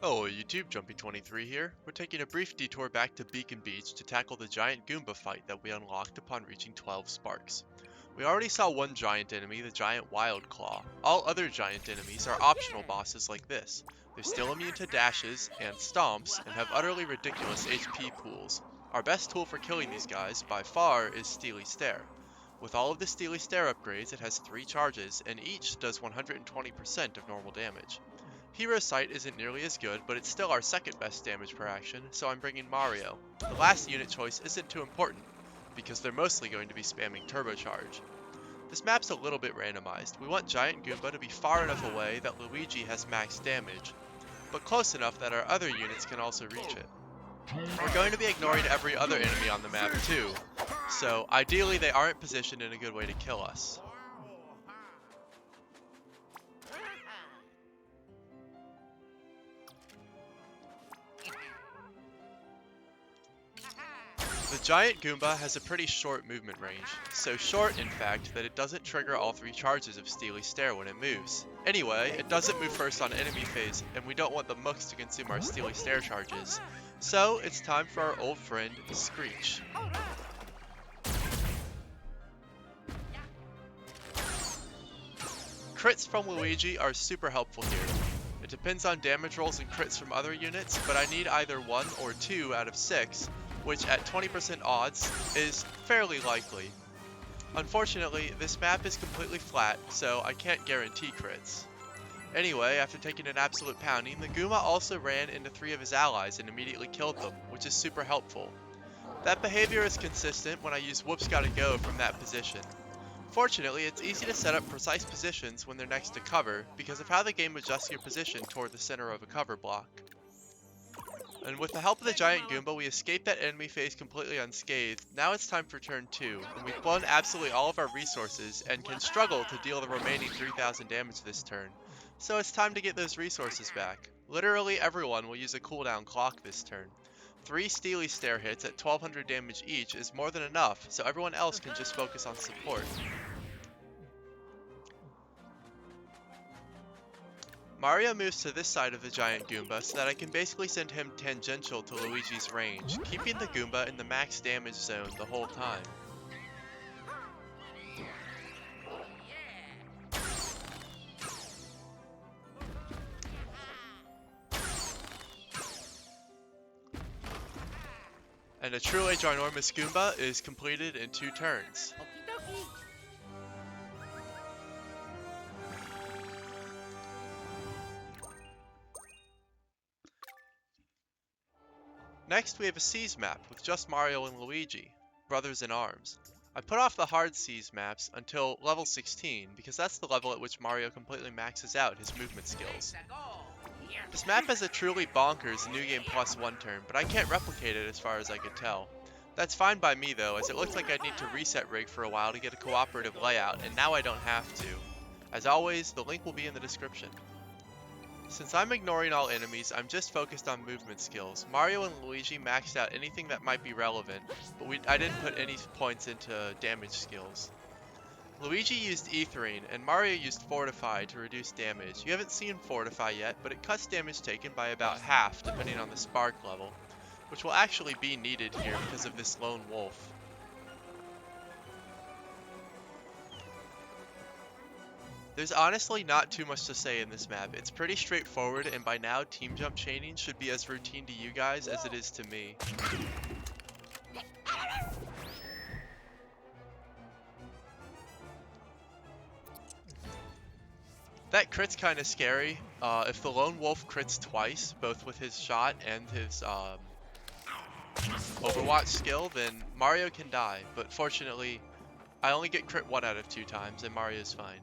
Oh, YouTube, Jumpy23 here. We're taking a brief detour back to Beacon Beach to tackle the giant Goomba fight that we unlocked upon reaching 12 sparks. We already saw one giant enemy, the giant Wild Claw. All other giant enemies are optional bosses like this. They're still immune to dashes and stomps and have utterly ridiculous HP pools. Our best tool for killing these guys, by far, is Steely Stare. With all of the Steely Stare upgrades, it has 3 charges, and each does 120% of normal damage. Hero Sight isn't nearly as good, but it's still our second best damage per action, so I'm bringing Mario. The last unit choice isn't too important, because they're mostly going to be spamming Turbocharge. This map's a little bit randomized. We want Giant Goomba to be far enough away that Luigi has max damage, but close enough that our other units can also reach it. We're going to be ignoring every other enemy on the map too, so ideally they aren't positioned in a good way to kill us. The giant Goomba has a pretty short movement range, so short in fact that it doesn't trigger all 3 charges of Steely Stare when it moves. Anyway, it doesn't move first on enemy phase, and we don't want the mooks to consume our Steely Stare charges. So it's time for our old friend, Screech. Crits from Luigi are super helpful here. It depends on damage rolls and crits from other units, but I need either 1 or 2 out of 6, which at 20% odds is fairly likely. Unfortunately, this map is completely flat, so I can't guarantee crits. Anyway, after taking an absolute pounding, the Goomba also ran into 3 of his allies and immediately killed them, which is super helpful. That behavior is consistent when I use Whoops Gotta Go from that position. Fortunately, it's easy to set up precise positions when they're next to cover, because of how the game adjusts your position toward the center of a cover block. And with the help of the giant Goomba, we escaped that enemy phase completely unscathed. Now it's time for turn 2, and we've blown absolutely all of our resources and can struggle to deal the remaining 3000 damage this turn. So it's time to get those resources back. Literally everyone will use a cooldown clock this turn. 3 Steely Stare hits at 1200 damage each is more than enough, so everyone else can just focus on support. Mario moves to this side of the giant Goomba so that I can basically send him tangential to Luigi's range, keeping the Goomba in the max damage zone the whole time. And a Truly Ginormous Goomba is completed in 2 turns. Next, we have a Seas map with just Mario and Luigi, brothers in arms. I put off the hard Seas maps until level 16 because that's the level at which Mario completely maxes out his movement skills. This map has a truly bonkers New Game Plus 1 turn, but I can't replicate it as far as I could tell. That's fine by me though, as it looks like I'd need to reset rig for a while to get a cooperative layout, and now I don't have to. As always, the link will be in the description. Since I'm ignoring all enemies, I'm just focused on movement skills. Mario and Luigi maxed out anything that might be relevant, but I didn't put any points into damage skills. Luigi used Ethering, and Mario used Fortify to reduce damage. You haven't seen Fortify yet, but it cuts damage taken by about half depending on the spark level, which will actually be needed here because of this lone wolf. There's honestly not too much to say in this map. It's pretty straightforward, and by now team jump chaining should be as routine to you guys as it is to me. That crit's kind of scary. If the lone wolf crits twice, both with his shot and his Overwatch skill, then Mario can die. But fortunately, I only get crit 1 out of 2 times, and Mario's fine.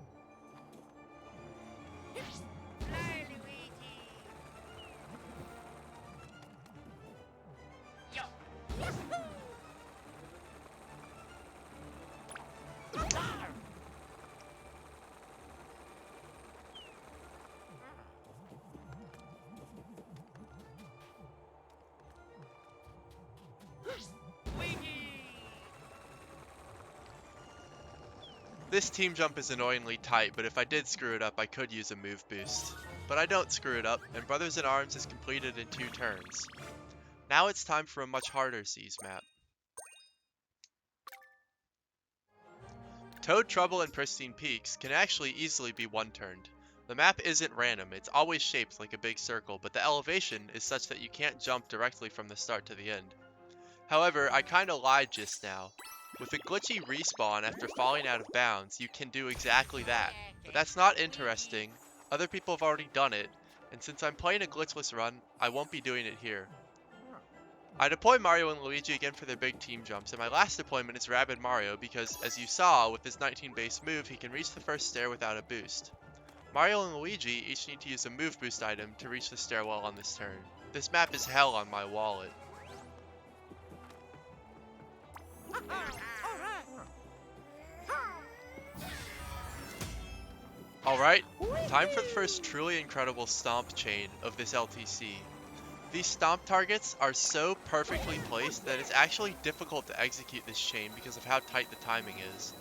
This team jump is annoyingly tight, but if I did screw it up, I could use a move boost. but I don't screw it up, and Brothers in Arms is completed in 2 turns. Now it's time for a much harder seas map. Toad Trouble and Pristine Peaks can actually easily be one-turned. The map isn't random, it's always shaped like a big circle, but the elevation is such that you can't jump directly from the start to the end. However, I kinda lied just now. With a glitchy respawn after falling out of bounds, you can do exactly that. But that's not interesting, other people have already done it, and since I'm playing a glitchless run, I won't be doing it here. I deploy Mario and Luigi again for their big team jumps, and my last deployment is Rabid Mario because, as you saw, with his 19 base move, he can reach the first stair without a boost. Mario and Luigi each need to use a move boost item to reach the stairwell on this turn. This map is hell on my wallet. Alright, time for the first truly incredible stomp chain of this LTC. These stomp targets are so perfectly placed that it's actually difficult to execute this chain because of how tight the timing is.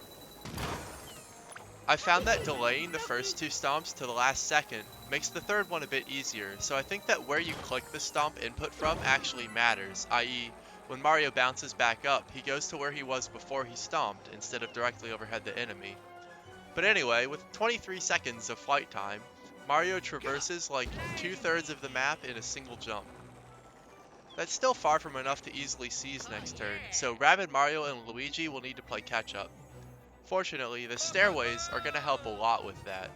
I found that delaying the first 2 stomps to the last second makes the third one a bit easier, so I think that where you click the stomp input from actually matters, i.e. when Mario bounces back up, he goes to where he was before he stomped instead of directly overhead the enemy. But anyway, with 23 seconds of flight time, Mario traverses like 2/3 of the map in a single jump. That's still far from enough to easily seize next turn, so Rabid Mario and Luigi will need to play catch up. Fortunately, the stairways are going to help a lot with that.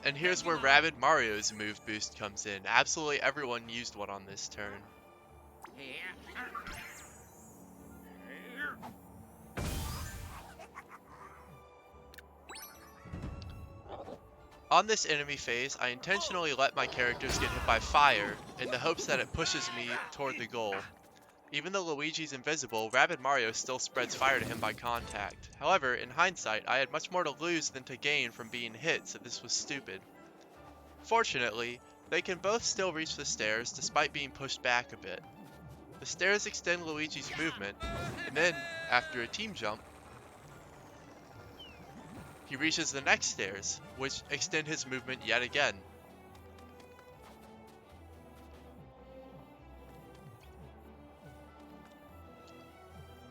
And here's where Rabid Mario's move boost comes in. Absolutely everyone used one on this turn. On this enemy phase, I intentionally let my characters get hit by fire in the hopes that it pushes me toward the goal. Even though Luigi's invisible, Rabid Mario still spreads fire to him by contact. However, in hindsight, I had much more to lose than to gain from being hit, so this was stupid. Fortunately, they can both still reach the stairs despite being pushed back a bit. The stairs extend Luigi's movement, and then, after a team jump, he reaches the next stairs, which extend his movement yet again.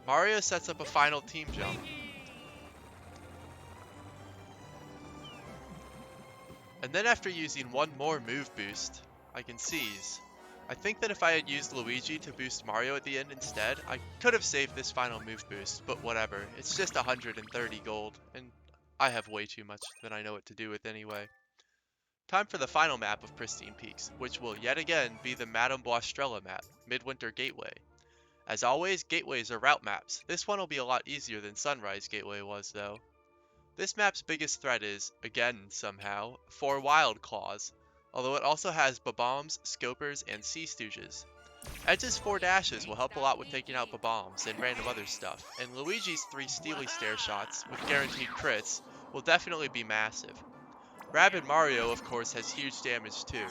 Mario sets up a final team jump. And then after using one more move boost, I can seize. I think that if I had used Luigi to boost Mario at the end instead, I could have saved this final move boost, but whatever. It's just 130 gold, and I have way too much than I know what to do with anyway. Time for the final map of Pristine Peaks, which will yet again be the Madame Boistrella map, Midwinter Gateway. As always, gateways are route maps. This one will be a lot easier than Sunrise Gateway was though. This map's biggest threat is, again somehow, 4 Wild Claws, although it also has Bob-ombs, Scopers, and Sea Stooges. Edge's 4 dashes will help a lot with taking out Bob-ombs and random other stuff, and Luigi's 3 Steely Stair shots, with guaranteed crits, will definitely be massive. Rabid Mario, of course, has huge damage too.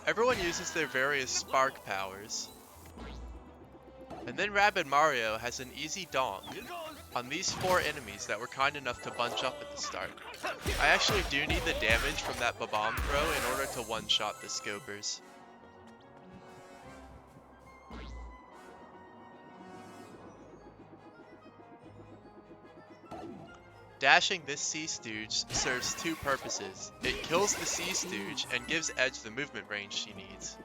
Everyone uses their various spark powers. And then Rabid Mario has an easy donk on these 4 enemies that were kind enough to bunch up at the start. I actually do need the damage from that Bob-omb throw in order to one-shot the Scopers. Dashing this Sea Stooge serves 2 purposes. It kills the Sea Stooge and gives Edge the movement range she needs.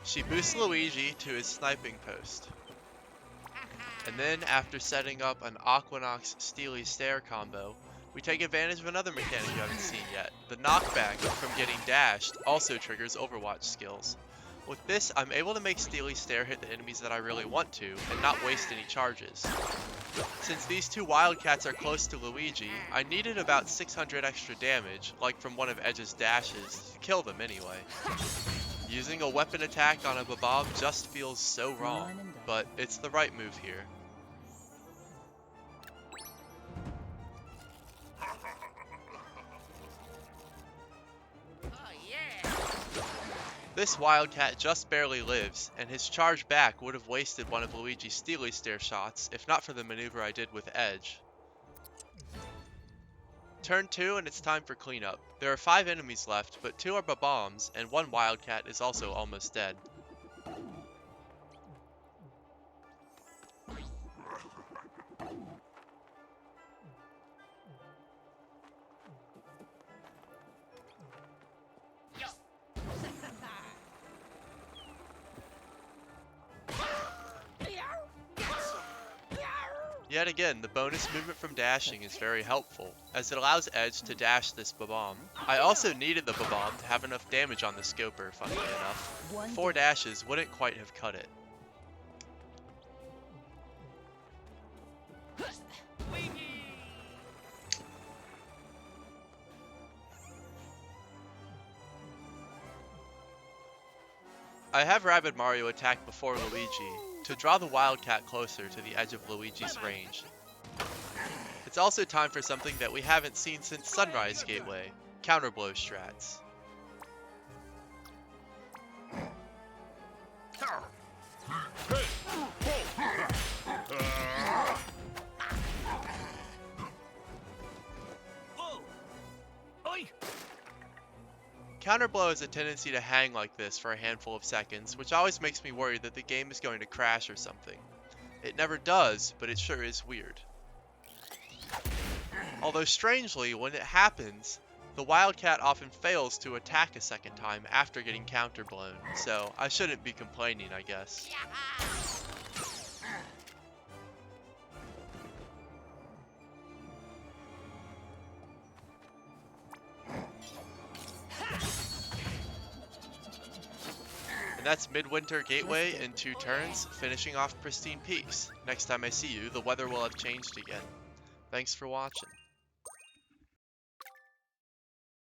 She boosts Luigi to his sniping post. And And then, after setting up an Aquanox Steely Stare combo, we take advantage of another mechanic you haven't seen yet. The knockback from getting dashed also triggers Overwatch skills. With this, I'm able to make Steely Stare hit the enemies that I really want to, and not waste any charges. Since these two Wildcats are close to Luigi, I needed about 600 extra damage, like from one of Edge's dashes, to kill them anyway. Using a weapon attack on a Bob just feels so wrong, but it's the right move here. This Wildcat just barely lives, and his charge back would have wasted one of Luigi's Steely Stare shots if not for the maneuver I did with Edge. Turn 2 and it's time for cleanup. There are 5 enemies left, but 2 are Bombs, and 1 Wildcat is also almost dead. Yet again, the bonus movement from dashing is very helpful, as it allows Edge to dash this Bomb. I also needed the Bomb to have enough damage on the Scoper, funnily enough. 4 dashes wouldn't quite have cut it. I have Rabbid Mario attack before Luigi, to draw the Wildcat closer to the edge of Luigi's range. It's also time for something that we haven't seen since Sunrise Gateway, counterblow strats. Counterblow has a tendency to hang like this for a handful of seconds, which always makes me worry that the game is going to crash or something. It never does, but it sure is weird. Although strangely, when it happens, the Wildcat often fails to attack a second time after getting counterblown, so I shouldn't be complaining, I guess. And that's Midwinter Gateway in 2 turns, finishing off Pristine Peaks. Next time I see you, the weather will have changed again. Thanks for watching.